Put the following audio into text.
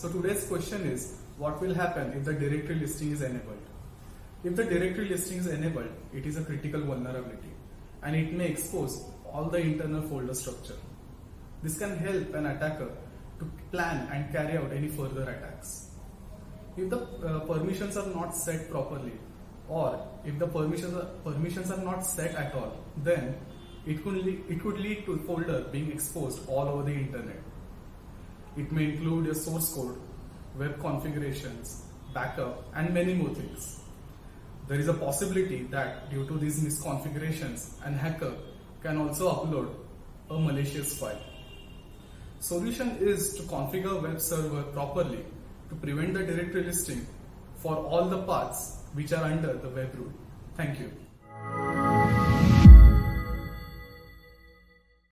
So today's question is, what will happen if the directory listing is enabled? If the directory listing is enabled, it is a critical vulnerability and it may expose all the internal folder structure. This can help an attacker to plan and carry out any further attacks. If the permissions are not set properly, or if the permissions are not set at all, then it could lead to folder being exposed all over the internet. It may include your source code, web configurations, backup, and many more things. There is a possibility that due to these misconfigurations, an hacker can also upload a malicious file. Solution is to configure web server properly to prevent the directory listing for all the paths which are under the web root. Thank you.